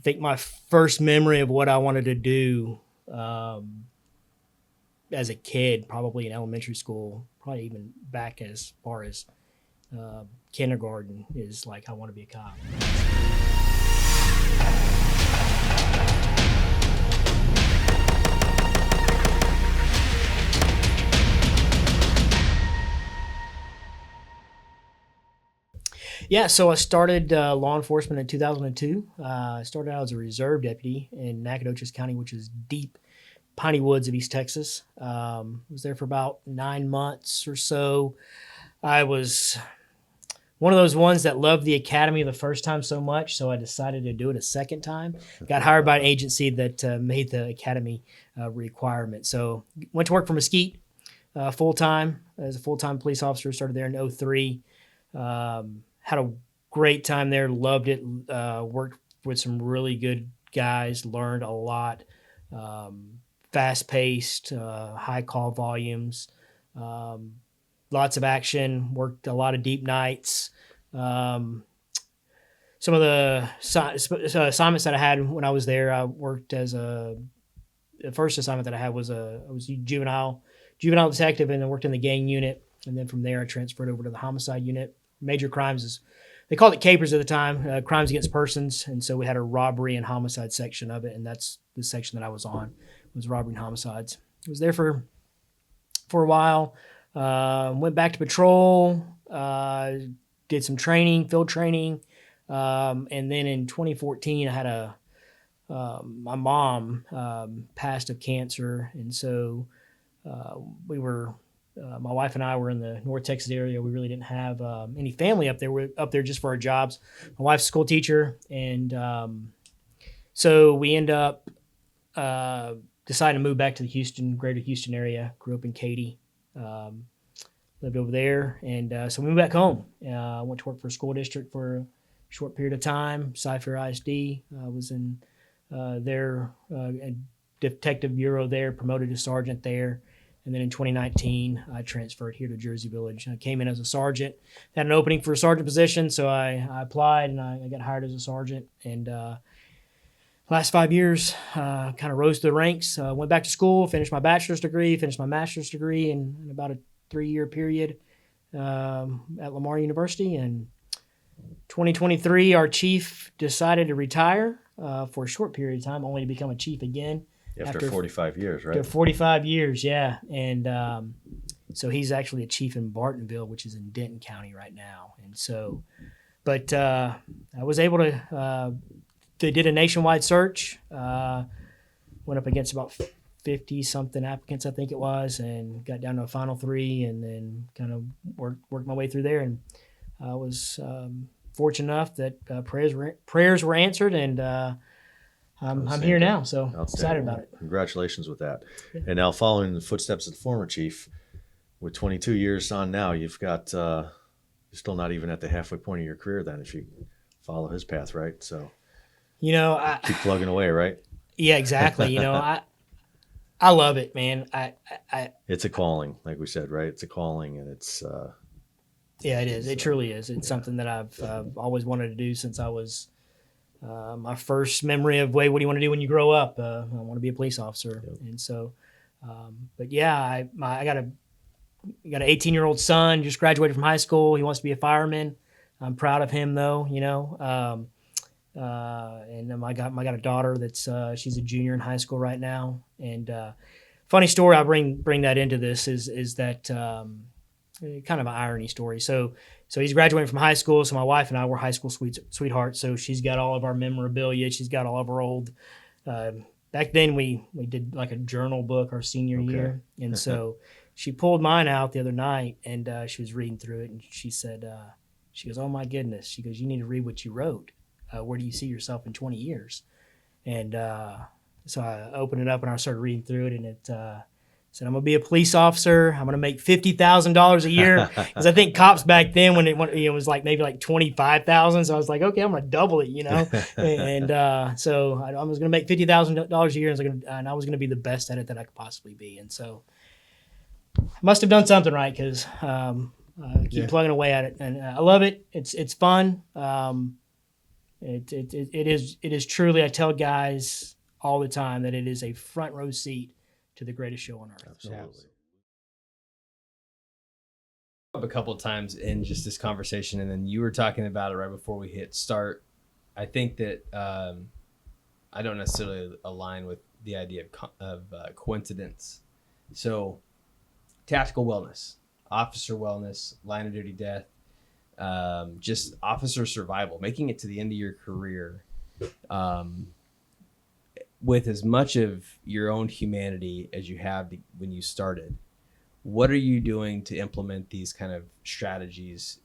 think my first memory of what I wanted to do as a kid, probably in elementary school, probably even back as far as kindergarten, is like, I want to be a cop. Yeah, so I started law enforcement in 2002. I started out as a reserve deputy in Nacogdoches County, which is deep piney woods of East Texas. Was there for about 9 months or so. I was one of those ones that loved the academy the first time so much, so I decided to do it a second time. Got hired by an agency that made the academy requirement. So went to work for Mesquite full-time as a full-time police officer. Started there in 2003. Had a great time there, loved it, worked with some really good guys, learned a lot, fast-paced, high call volumes, lots of action, worked a lot of deep nights. Some of the assignments that I had when I was there, I worked as the first assignment that I had was I was a juvenile detective, and I worked in the gang unit. And then from there, I transferred over to the homicide unit. Major crimes, is they called it capers at the time, crimes against persons. And so we had a robbery and homicide section of it. And that's the section that I was on, was robbery and homicides. I was there for a while, went back to patrol, did some training, field training. And then in 2014, I had my mom passed of cancer. And so my wife and I were in the North Texas area. We really didn't have any family up there. We're up there just for our jobs. My wife's a school teacher. And so we end up deciding to move back to the greater Houston area. Grew up in Katy, lived over there. And so we moved back home. Went to work for a school district for a short period of time, Cypher ISD. Was in their detective bureau there, promoted to sergeant there. And then in 2019, I transferred here to Jersey Village. I came in as a sergeant, had an opening for a sergeant position, so I applied and I got hired as a sergeant. And last 5 years, kind of rose to the ranks. Went back to school, finished my bachelor's degree, finished my master's degree in about a 3-year period at Lamar University. And 2023, our chief decided to retire for a short period of time, only to become a chief again. After 45 years, right? After 45 years, yeah. And so he's actually a chief in Bartonville, which is in Denton County right now. And so, but I was able to, they did a nationwide search, went up against about 50-something applicants, I think it was, and got down to a final 3, and then kind of worked my way through there. And I was fortunate enough that prayers were answered, and I'm here now, so excited about it. Congratulations with that. Yeah. And now, following the footsteps of the former chief, with 22 years on now, you've got you're still not even at the halfway point of your career then, if you follow his path, right? So, keep plugging away, right? Yeah, exactly. I love it, man. It's a calling, like we said, right? It's a calling, and it's yeah, it is. It truly is. It's something that I've always wanted to do since I was. My first memory of, what do you want to do when you grow up? I want to be a police officer. Yep. And so, but yeah, I got an 18-year-old son, just graduated from high school. He wants to be a fireman. I'm proud of him though, and I got a daughter that's, she's a junior in high school right now. And, funny story, I bring that into this is that, kind of an irony story. So he's graduating from high school. So my wife and I were high school sweethearts. So she's got all of our memorabilia. She's got all of our old. Back then we did like a journal book our senior year, and so she pulled mine out the other night, and she was reading through it, and she said, she goes, "Oh my goodness," she goes, "You need to read what you wrote. Where do you see yourself in 20 years?" And so I opened it up and I started reading through it, and it. Said, I'm going to be a police officer. I'm going to make $50,000 a year. Because I think cops back then, when it was like maybe like $25,000. So I was like, okay, I'm going to double it, And so I was going to make $50,000 a year, and I was going to be the best at it that I could possibly be. And so I must have done something right, because I keep plugging away at it, and I love it. It's fun. It is truly. I tell guys all the time that it is a front row seat to the greatest show on earth. Absolutely. A couple of times in just this conversation, and then you were talking about it right before we hit start. I think that I don't necessarily align with the idea of coincidence. So, tactical wellness, officer wellness, line of duty death, just officer survival, making it to the end of your career with as much of your own humanity as you have when you started. What are you doing to implement these kind of strategies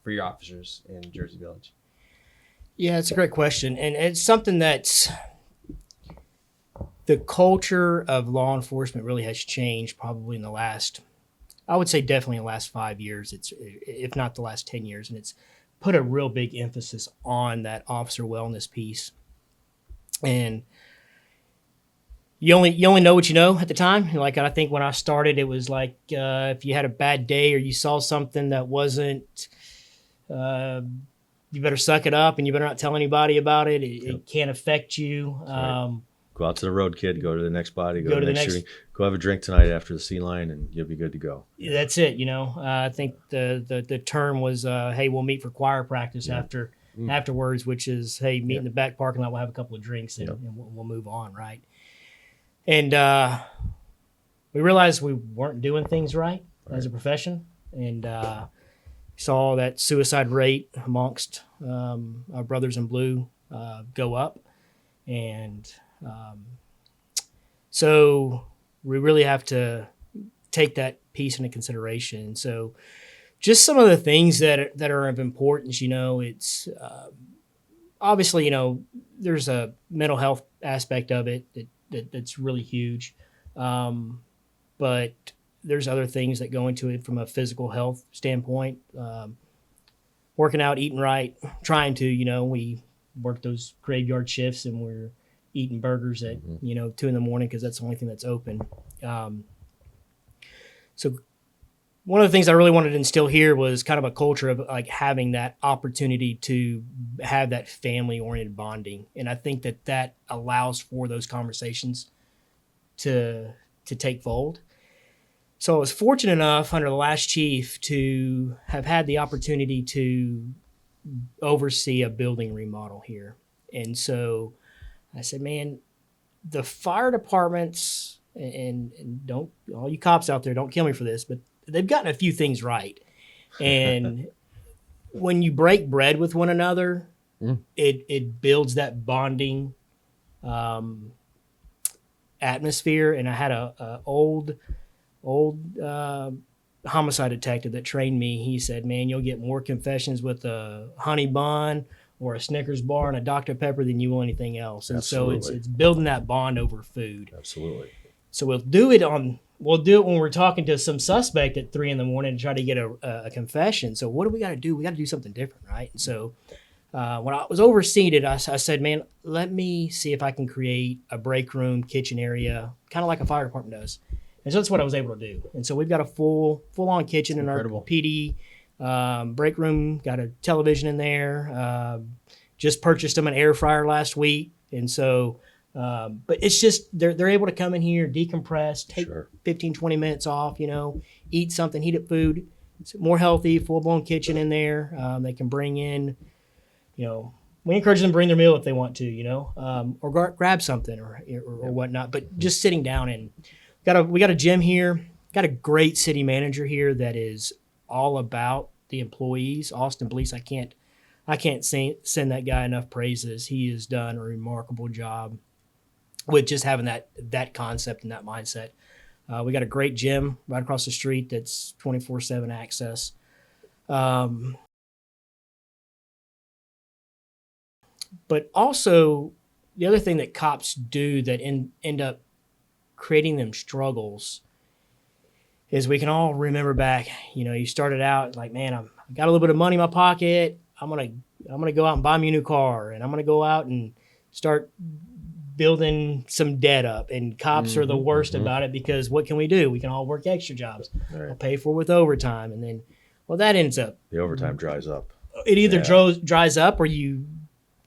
for your officers in Jersey Village? Yeah, it's a great question. And it's something that's the culture of law enforcement really has changed probably in the last, I would say definitely in the last 5 years, it's if not the last 10 years. And it's put a real big emphasis on that officer wellness piece. And you only know what you know at the time. Like, I think when I started, it was like if you had a bad day or you saw something that wasn't, you better suck it up and you better not tell anybody about it. It can't affect you. Right. Go out to the road, kid. Go to the next body. Go to the next shooting. Go have a drink tonight after the sea line, and you'll be good to go. That's it. I think the term was, hey, we'll meet for choir practice afterwards, which is, hey, meet in the back parking lot. We'll have a couple of drinks and we'll move on, right? And we realized we weren't doing things right as a profession, and saw that suicide rate amongst our brothers in blue go up. And so we really have to take that piece into consideration. So just some of the things that are of importance, it's obviously, there's a mental health aspect of it that's really huge. But there's other things that go into it from a physical health standpoint. Working out, eating right, trying to, we work those graveyard shifts and we're eating burgers at, 2 a.m. because that's the only thing that's open. So one of the things I really wanted to instill here was kind of a culture of like having that opportunity to have that family-oriented bonding. And I think that allows for those conversations to take fold. So I was fortunate enough under the last chief to have had the opportunity to oversee a building remodel here. And so I said, man, the fire departments, and don't, all you cops out there, don't kill me for this, but they've gotten a few things right. And when you break bread with one another, it builds that bonding atmosphere. And I had a old homicide detective that trained me. He said, man, you'll get more confessions with a honey bun or a Snickers bar and a Dr. Pepper than you will anything else. And Absolutely. So it's building that bond over food. Absolutely. So we'll do it when we're talking to some suspect at 3 a.m. to try to get a confession. So what do we got to do? We got to do something different, right? And so when I was overseeing it, I said, man, let me see if I can create a break room, kitchen area, kind of like a fire department does. And so that's what I was able to do. And so we've got a full-on kitchen in our PD. Break room, got a television in there. Just purchased them an air fryer last week. And so, but it's just, they're able to come in here, decompress, take 15, 20 minutes off, eat something, heat up food. It's more healthy, full-blown kitchen in there. They can bring in, we encourage them to bring their meal if they want to, or grab something or whatnot. But just sitting down and we got a gym here, got a great city manager here that is all about the employees. Austin Blease, I can't send that guy enough praises. He has done a remarkable job with just having that concept and that mindset. We got a great gym right across the street that's 24/7 access. But also the other thing that cops do that end up creating them struggles is we can all remember back, you started out like, man, I got a little bit of money in my pocket. I'm gonna go out and buy me a new car, and I'm gonna go out and start building some debt up. And cops are the worst about it because what can we do? We can all work extra jobs. Right. I'll pay for it with overtime, and then, that ends up. The overtime dries up. It either dries up, or you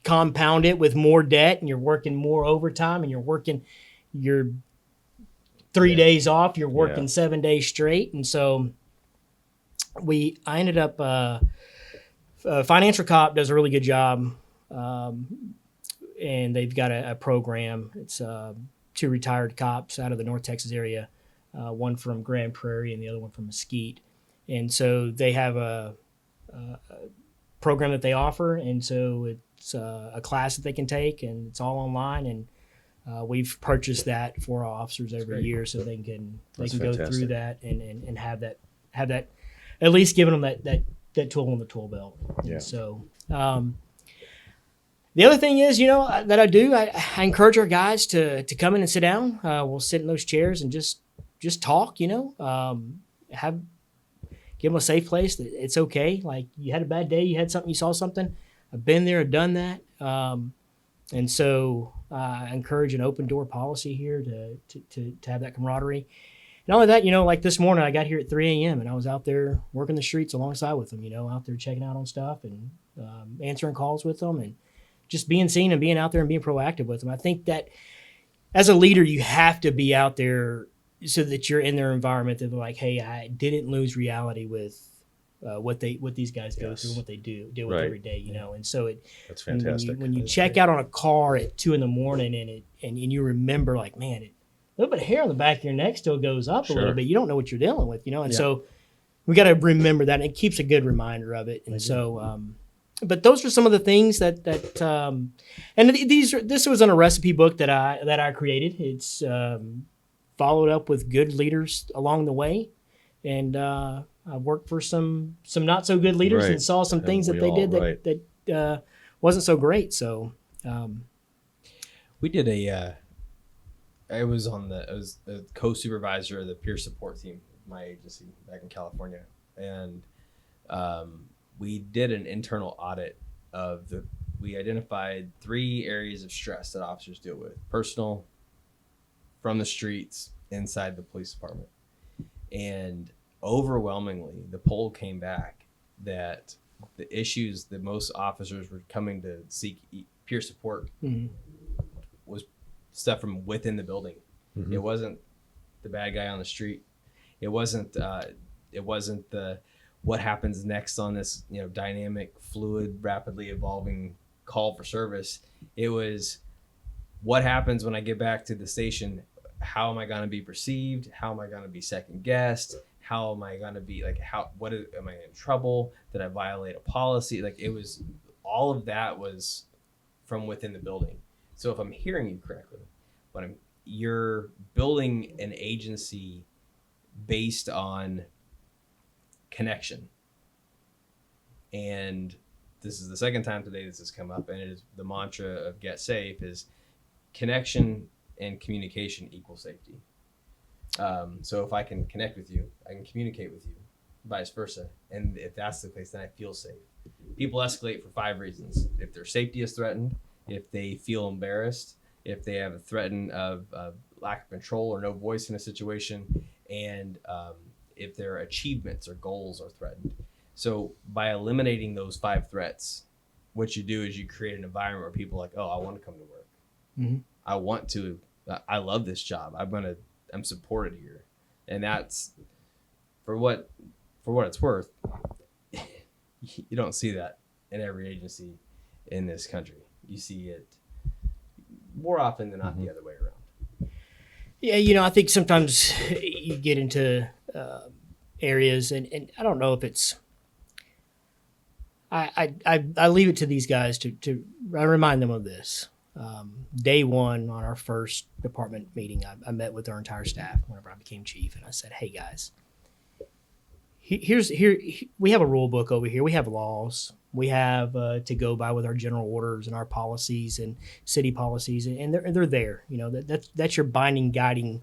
compound it with more debt, and you're working more overtime, and you're working your 3 days off, you're working 7 days straight. And so I ended up, Financial Cop does a really good job. And they've got a program. It's 2 retired cops out of the North Texas area, one from Grand Prairie and the other one from Mesquite. And so they have a program that they offer. And so it's a class that they can take, and it's all online. And we've purchased that for our officers every year, so they can go through that and have that at least giving them that tool in the tool belt. Yeah. And so the other thing is, that I do, I encourage our guys to come in and sit down. We'll sit in those chairs and just talk. Give them a safe place that it's okay. Like, you had a bad day, you saw something. I've been there, I've done that. And so I encourage an open door policy here to have that camaraderie. Not only that, like this morning, I got here at 3 a.m. and I was out there working the streets alongside with them, out there checking out on stuff and answering calls with them and just being seen and being out there and being proactive with them. I think that as a leader, you have to be out there so that you're in their environment that they're like, hey, I didn't lose reality with what these guys go through and what they deal with every day, And so that's fantastic. When you check out on a car at 2 a.m. and you remember, like, man, a little bit of hair on the back of your neck still goes up a little bit. You don't know what you're dealing with, And so we got to remember that. And it keeps a good reminder of it. And so, but those are some of the things that and this was in a recipe book that I created. It's followed up with good leaders along the way. And I worked for some not so good leaders and saw some things that they did that wasn't so great. So we did I was the co-supervisor of the peer support team, my agency back in California, and we did an internal audit we identified 3 areas of stress that officers deal with: personal, from the streets, inside the police department. And overwhelmingly, the poll came back that the issues that most officers were coming to seek peer support was stuff from within the building. It wasn't the bad guy on the street. It wasn't the what happens next on this dynamic, fluid, rapidly evolving call for service. It was what happens when I get back to the station. How am I going to be perceived? How am I going to be second guessed? How am I going to be am I in trouble? Did I violate a policy? It was all of that was from within the building. So if I'm hearing you correctly, you're building an agency based on connection. And this is the second time today this has come up, and it is the mantra of Get Safe is connection and communication equal safety. So if I can connect with you, I can communicate with you, vice versa. And if that's the case, then I feel safe. People escalate for 5 reasons: if their safety is threatened, if they feel embarrassed, if they have a threat of lack of control or no voice in a situation, and if their achievements or goals are threatened. So by eliminating those 5 threats, what you do is you create an environment where people are like, oh, I want to come to work. Mm-hmm. I love this job. I'm supported here. And that's for what it's worth. You don't see that in every agency in this country. You see it more often than not the other way around. Yeah, I think sometimes you get into areas, and I don't know if it's. I leave it to these guys to I remind them of this. Day one on our first department meeting, I met with our entire staff whenever I became chief, and I said, "Hey guys, we have a rule book over here. We have laws. We have to go by with our general orders and our policies and city policies, and they're there. That's your binding, guiding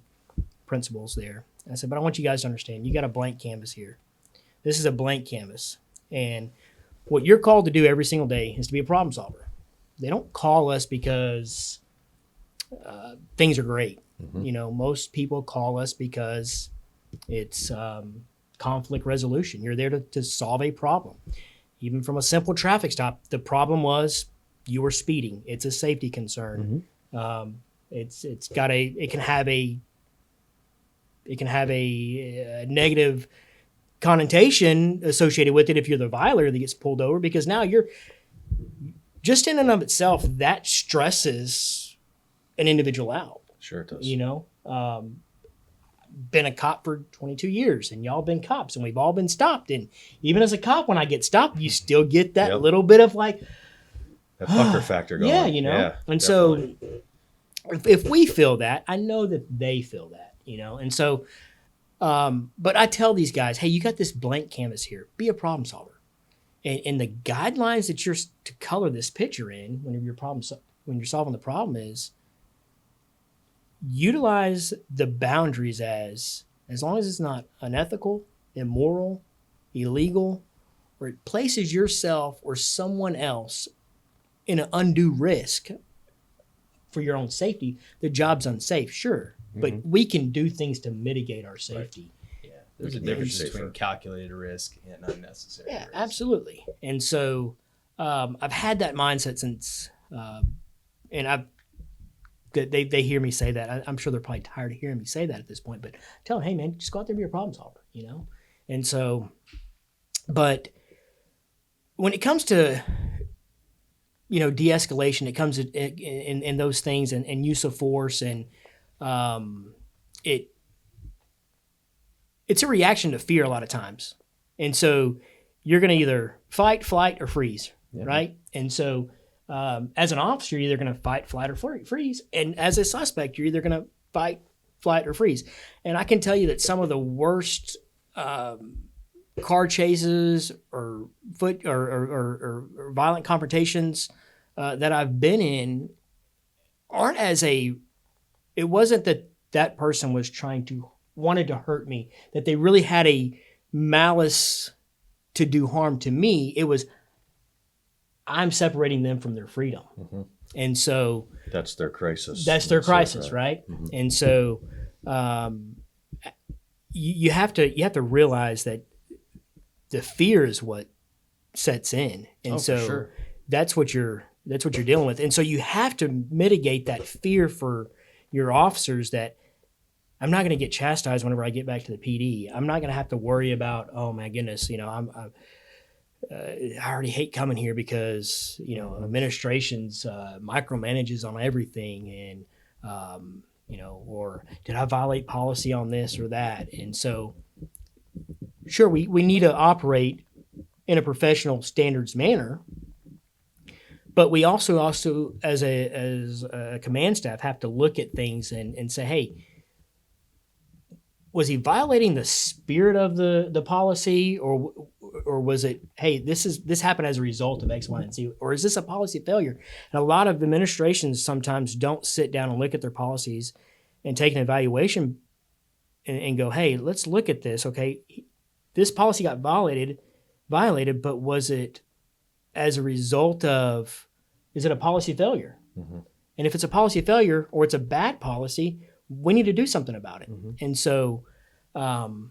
principles there." And I said, "But I want you guys to understand, you got a blank canvas here. This is a blank canvas, and what you're called to do every single day is to be a problem solver. They don't call us because things are great. Most people call us because it's conflict resolution. You're there to solve a problem. Even from a simple traffic stop, the problem was you were speeding. It's a safety concern. It can have a negative connotation associated with it if you're the violator that gets pulled over, because now you're just in and of itself that stresses an individual out. Sure it does. You know, been a cop for 22 years, and y'all been cops, and we've all been stopped. And even as a cop, when I get stopped, you still get that Yep. little bit of like, that fucker factor going. yeah, you know. Yeah, and definitely. so if we feel that, I know that they feel that, you know. And so, but I tell these guys, hey, you got this blank canvas here. Be a problem solver. And the guidelines that you're to color this picture in when you're solving the problem is utilize the boundaries as long as it's not unethical, immoral, illegal, or it places yourself or someone else in an undue risk for your own safety. The job's unsafe, sure, but we can do things to mitigate our safety. Yeah, there's a difference between calculated risk and unnecessary risk. Absolutely. And so I've had that mindset since, and they hear me say that. I'm sure they're probably tired of hearing me say that at this point, but tell them, hey man, just go out there and be a problem solver, you know? And so, but when it comes to, you know, de-escalation, it comes in those things and use of force, and it's a reaction to fear a lot of times. And so you're going to either fight, flight, or freeze, right? And so as an officer, you're either going to fight, flight, or freeze. And as a suspect, you're either going to fight, flight, or freeze. And I can tell you that some of the worst car chases or foot or violent confrontations that I've been in aren't it wasn't that person was wanted to hurt me, that they really had a malice to do harm to me. It was, I'm separating them from their freedom. And so that's their crisis. That's their crisis, right? And so you have to realize that the fear is what sets in. And so sure. that's what you're dealing with. And so you have to mitigate that fear for your officers, that I'm not going to get chastised whenever I get back to the PD. I'm not going to have to worry about, oh my goodness, you know, I already hate coming here because, you know, administration's micromanages on everything, and you know, or did I violate policy on this or that? And so, sure, we need to operate in a professional standards manner, but we also as a command staff have to look at things and say, hey, was he violating the spirit of the policy, or was it, hey, this happened as a result of X, Y, and Z, or is this a policy failure? And a lot of administrations sometimes don't sit down and look at their policies and take an evaluation and go, hey, let's look at this. Okay, this policy got violated, but was it as a result of, is it a policy failure? And if it's a policy failure or it's a bad policy, we need to do something about it. And so, and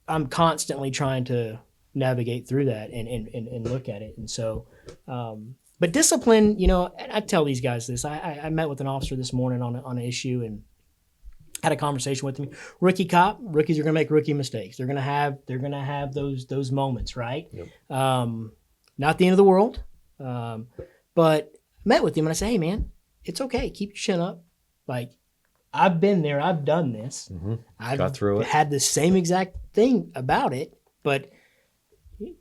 I'm constantly trying to navigate through that and look at it. And so, but discipline, you know, I tell these guys this. I met with an officer this morning on an issue and had a conversation with him. Rookies are going to make rookie mistakes. They're going to have those moments, right? Yep. Not the end of the world. But met with him and I said, hey man, it's okay. Keep your chin up. Like, I've been there. I've done this. I've got through it. Had the same exact thing about it, but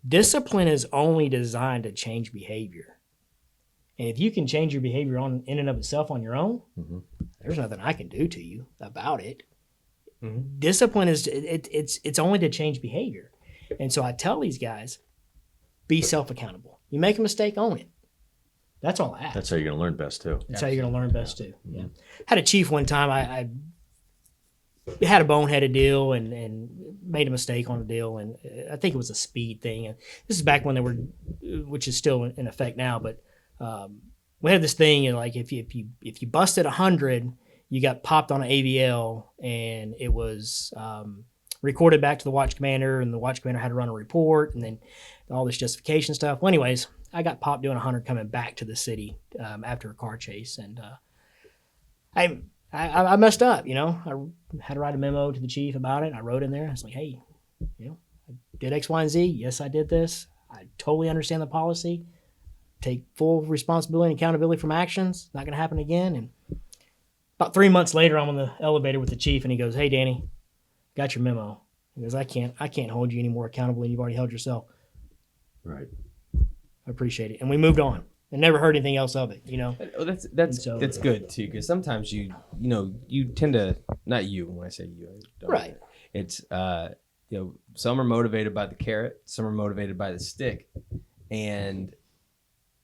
discipline is only designed to change behavior. And if you can change your behavior in and of itself on your own, there's nothing I can do to you about it. Discipline is it's only to change behavior. And so I tell these guys, be self-accountable. You make a mistake, own it. That's all I ask. That's how you're going to learn best too. That's how you're going to learn best too. Yeah. Had a chief one time. I had a boneheaded deal and made a mistake on a deal, and I think it was a speed thing. And this is back when they were, which is still in effect now. But we had this thing, and like if you busted 100, you got popped on an AVL, and it was recorded back to the watch commander, and the watch commander had to run a report, and then all this justification stuff. Well, anyways, I got popped doing 100 coming back to the city after a car chase, and I messed up. I had to write a memo to the chief about it. I wrote in there. I was like, hey, I did X, Y, and Z. Yes, I did this. I totally understand the policy. Take full responsibility and accountability for my actions. Not going to happen again. And about 3 months later, I'm on the elevator with the chief, and he goes, hey, Danny, got your memo. He goes, I can't hold you any more accountable than you've already held yourself. Right. I appreciate it. And we moved on and never heard anything else of it, Oh, that's good too, because sometimes you tend to, not you, when I say you, I don't Right. It's some are motivated by the carrot, some are motivated by the stick, and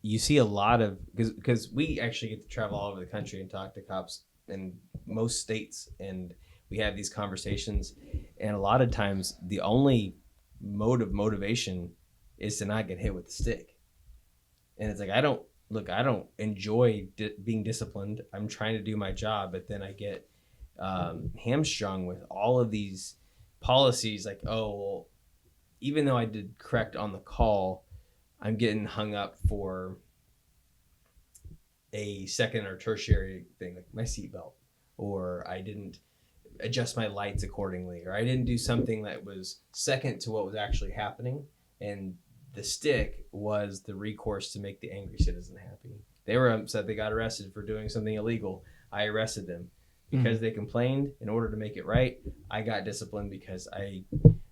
you see a lot of, because we actually get to travel all over the country and talk to cops in most states, and we have these conversations, and a lot of times the only mode of motivation is to not get hit with the stick. And it's like, I don't enjoy being disciplined. I'm trying to do my job, but then I get hamstrung with all of these policies, like, oh, well, even though I did correct on the call, I'm getting hung up for a second or tertiary thing, like my seatbelt, or I didn't adjust my lights accordingly, or I didn't do something that was second to what was actually happening. And the stick was the recourse to make the angry citizen happy. They were upset they got arrested for doing something illegal. I arrested them because they complained. In order to make it right, I got disciplined because I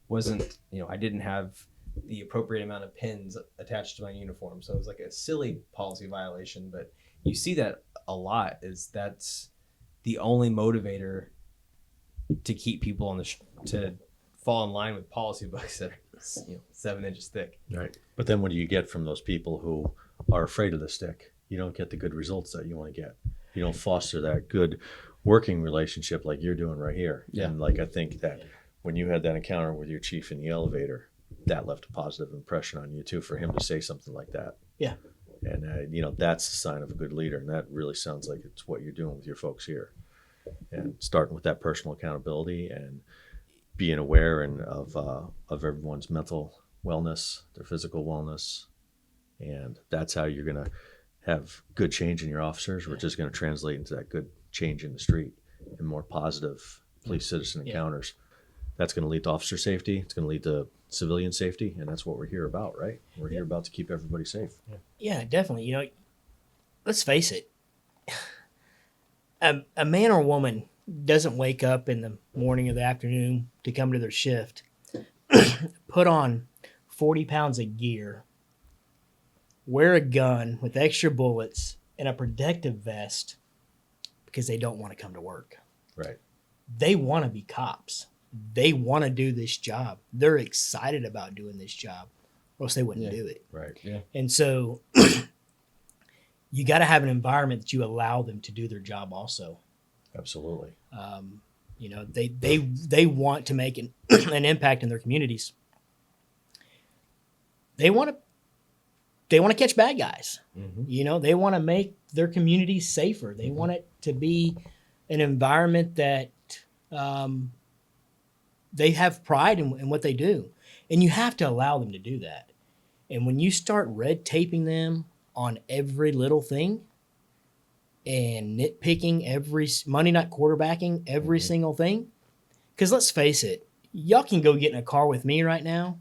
wasn't, I didn't have the appropriate amount of pins attached to my uniform. So it was like a silly policy violation, but you see that a lot. That's the only motivator to keep people to fall in line with policy books that are 7 inches thick. Right. But then what do you get from those people who are afraid of the stick? You don't get the good results that you want to get. You don't foster that good working relationship like you're doing right here. Yeah. And like, I think that when you had that encounter with your chief in the elevator, that left a positive impression on you too, for him to say something like that. Yeah. And that's a sign of a good leader. And that really sounds like it's what you're doing with your folks here. And starting with that personal accountability and being aware of everyone's mental wellness, their physical wellness. And that's how you're going to have good change in your officers, which is going to translate into that good change in the street and more positive police-citizen encounters. That's going to lead to officer safety. It's going to lead to civilian safety. And that's what we're here about, right? We're here about to keep everybody safe. Yeah, definitely. Let's face it. A man or woman doesn't wake up in the morning or the afternoon to come to their shift, put on 40 pounds of gear, wear a gun with extra bullets and a protective vest because they don't want to come to work. Right. They want to be cops. They want to do this job. They're excited about doing this job, or else they wouldn't do it. Right. Yeah. And so you got to have an environment that you allow them to do their job also. Absolutely. They want to make an impact in their communities. They want to catch bad guys. Mm-hmm. They want to make their communities safer. They want it to be an environment that they have pride in what they do. And you have to allow them to do that. And when you start red taping them on every little thing and nitpicking every Monday night quarterbacking every single thing, because let's face it, y'all can go get in a car with me right now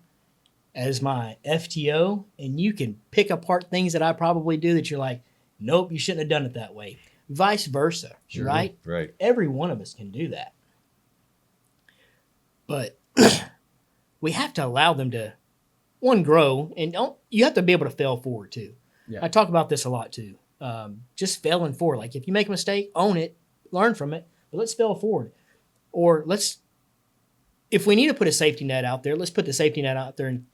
as my FTO, and you can pick apart things that I probably do that you're like, nope, you shouldn't have done it that way. Vice versa, Sure. right? Right. Every one of us can do that. But we have to allow them to, one, grow, and you have to be able to fail forward too. Yeah. I talk about this a lot too. Just failing forward. Like if you make a mistake, own it, learn from it, but let's fail forward. Or if we need to put a safety net out there, let's put the safety net out there and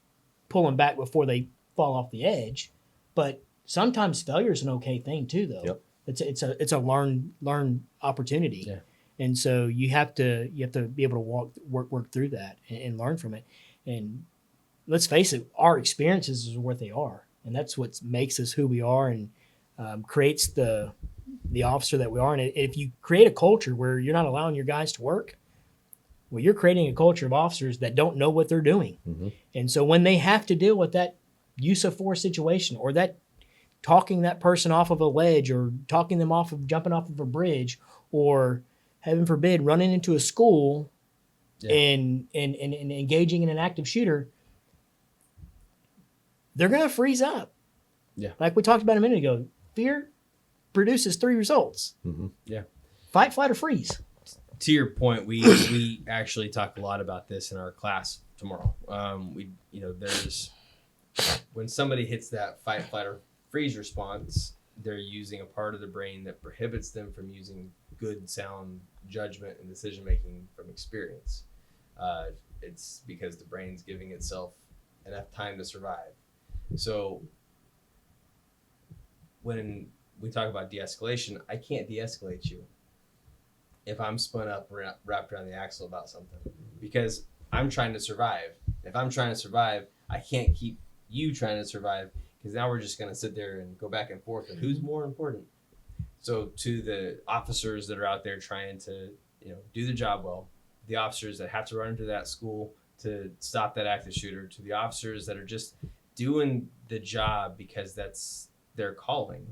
pull them back before they fall off the edge. But sometimes failure is an okay thing too, though. Yep. It's a learn opportunity. Yeah. And so you have to be able to work through that and learn from it. And let's face it, our experiences is what they are, and that's what makes us who we are and creates the officer that we are. And if you create a culture where you're not allowing your guys to work, well, you're creating a culture of officers that don't know what they're doing. Mm-hmm. And so when they have to deal with that use of force situation, or that talking that person off of a ledge, or talking them off of jumping off of a bridge, or heaven forbid running into a school and engaging in an active shooter, they're going to freeze up. Yeah. Like we talked about a minute ago, fear produces 3 results. Mm-hmm. Yeah. Fight, flight, or freeze. To your point, we actually talk a lot about this in our class tomorrow. There's when somebody hits that fight, flight, or freeze response, they're using a part of the brain that prohibits them from using good, sound judgment and decision making from experience. It's because the brain's giving itself enough time to survive. So when we talk about de-escalation, I can't de-escalate you if I'm spun up, wrapped around the axle about something, because I'm trying to survive. If I'm trying to survive, I can't keep you trying to survive, because now we're just going to sit there and go back and forth, and who's more important. So to the officers that are out there trying to, do their job well, the officers that have to run into that school to stop that active shooter, to the officers that are just doing the job because that's their calling,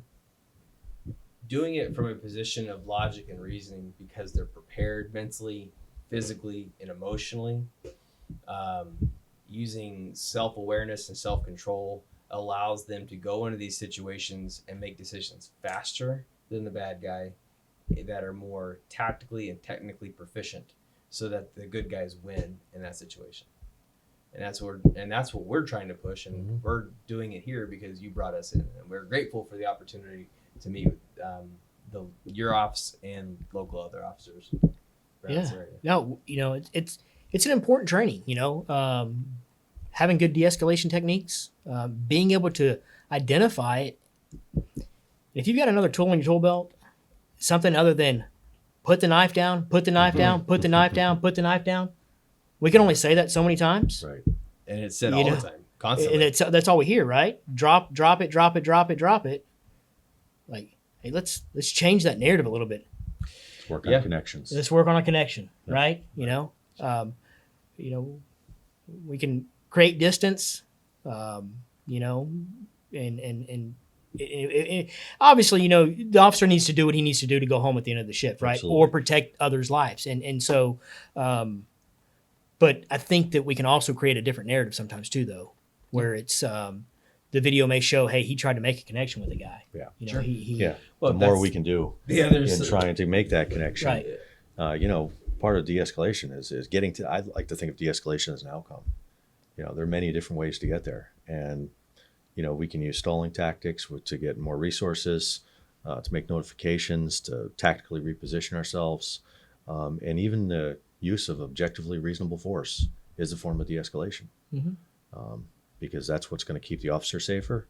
doing it from a position of logic and reasoning because they're prepared mentally, physically, and emotionally. Using self-awareness and self-control allows them to go into these situations and make decisions faster than the bad guy, that are more tactically and technically proficient, so that the good guys win in that situation. And that's what we're trying to push, and we're doing it here because you brought us in, and we're grateful for the opportunity to meet with your ops and local other officers around this area. No, it's an important training. Having good de-escalation techniques, being able to identify it. If you've got another tool in your tool belt, something other than put the knife down, put the knife down, put the knife down, put the knife down. We can only say that so many times. Right. And it's said all the time, constantly. And that's all we hear, right? Drop it, drop it, drop it, drop it. Like, hey, let's change that narrative a little bit. Let's work on connections. Let's work on a connection, right? We can create distance, and obviously, the officer needs to do what he needs to do to go home at the end of the shift, right? Absolutely. Or protect others' lives. And so, but I think that we can also create a different narrative sometimes too, though, where it's the video may show, hey, he tried to make a connection with a guy. Yeah. Sure. The more we can do in trying to make that connection. Right. Part of de-escalation is getting to, I like to think of de-escalation as an outcome. There are many different ways to get there. And, we can use stalling tactics to get more resources, to make notifications, to tactically reposition ourselves. And even the use of objectively reasonable force is a form of de-escalation. Because that's what's going to keep the officer safer.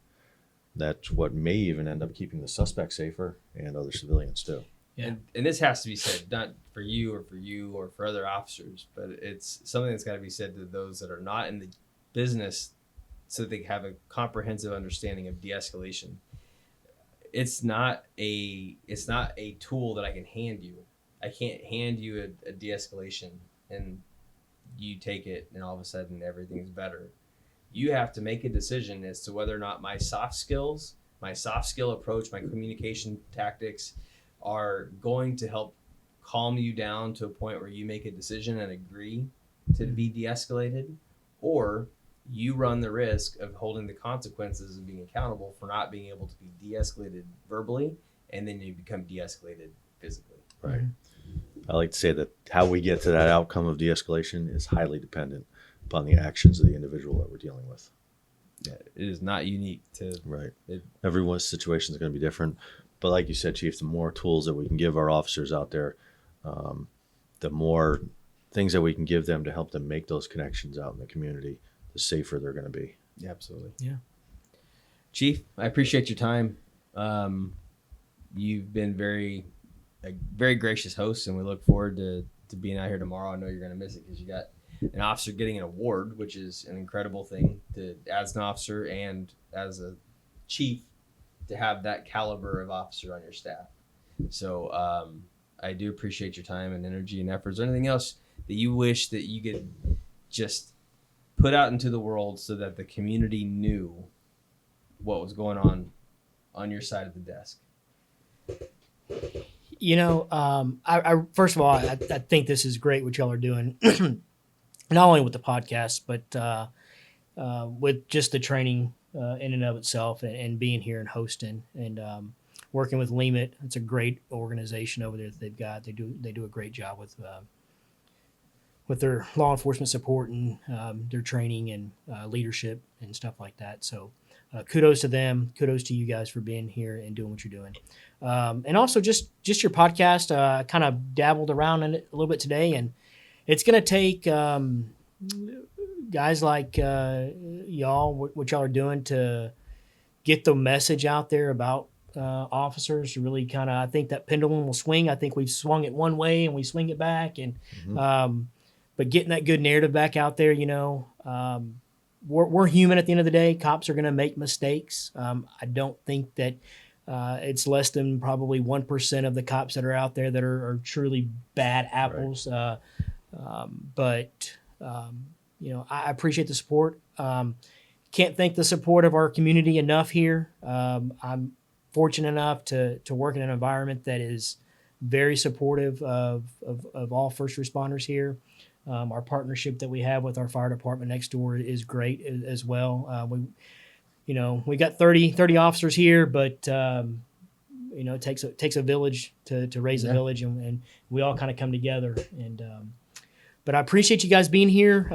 That's what may even end up keeping the suspect safer, and other civilians too. Yeah. And this has to be said, not for you or for other officers, but it's something that's got to be said to those that are not in the business, so that they have a comprehensive understanding of de-escalation. It's not a tool that I can hand you. I can't hand you a de-escalation and you take it and all of a sudden everything's better. You have to make a decision as to whether or not my soft skill approach, my communication tactics are going to help calm you down to a point where you make a decision and agree to be de-escalated, or you run the risk of holding the consequences and being accountable for not being able to be de-escalated verbally, and then you become de-escalated physically. Right. I like to say that how we get to that outcome of de-escalation is highly dependent upon the actions of the individual that we're dealing with. Yeah, it is not unique to everyone's situation is going to be different. But like you said, Chief, the more tools that we can give our officers out there, the more things that we can give them to help them make those connections out in the community, the safer they're going to be. Yeah, absolutely. Yeah. Chief, I appreciate your time. You've been a very gracious host, and we look forward to being out here tomorrow. I know you're going to miss it because you got an officer getting an award, which is an incredible thing as an officer and as a chief, to have that caliber of officer on your staff. So I do appreciate your time and energy and efforts. Is there anything else that you wish that you could just put out into the world so that the community knew what was going on your side of the desk? I first of all, I think this is great what y'all are doing, not only with the podcast, but with just the training in and of itself, and being here and hosting, and working with Limit. It's a great organization over there that they've got. They do a great job with their law enforcement support and their training and leadership and stuff like that. So kudos to them. Kudos to you guys for being here and doing what you're doing. And also just your podcast. I kind of dabbled around in it a little bit today, and it's going to take guys like y'all, what y'all are doing to get the message out there about officers to really kind of, I think that pendulum will swing. I think we've swung it one way and we swing it back. And but getting that good narrative back out there, we're human at the end of the day. Cops are going to make mistakes. I don't think that it's less than probably 1% of the cops that are out there that are truly bad apples. Right. I appreciate the support. Can't thank the support of our community enough here. I'm fortunate enough to work in an environment that is very supportive of all first responders here. Our partnership that we have with our fire department next door is great as well. We got 30 officers here, but it takes a village to raise a village, and we all kind of come together. And but I appreciate you guys being here.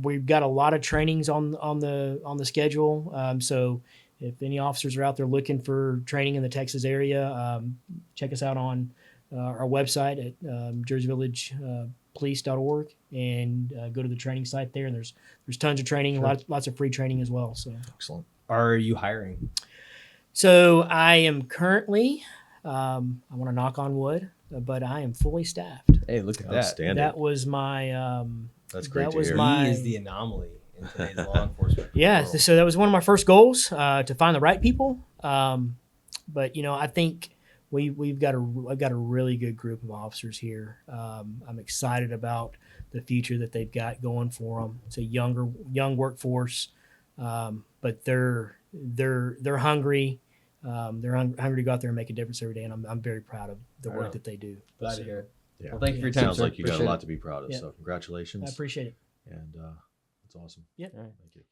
We've got a lot of trainings on the schedule. So if any officers are out there looking for training in the Texas area, check us out on our website at jerseyvillagepolice.org, and go to the training site there. And there's tons of training, lots of free training as well. So excellent. Are you hiring? So I am currently, I want to knock on wood, but I am fully staffed. Hey, look at that. Outstanding. That was my. That's great to was hear. my. He is the anomaly in today's law enforcement. Yeah, world. so that was one of my first goals, to find the right people. But I think I've got a really good group of officers here. I'm excited about the future that they've got going for them. It's a young workforce, but they're hungry. They're hungry to go out there and make a difference every day, and I'm very proud of the work that they do. Glad to hear it. Yeah. Well, thank you for your time. Sounds sir. like you got a Appreciate lot it. to be proud of. Yeah. So congratulations. I appreciate it. And that's awesome. Yep. All right. Thank you.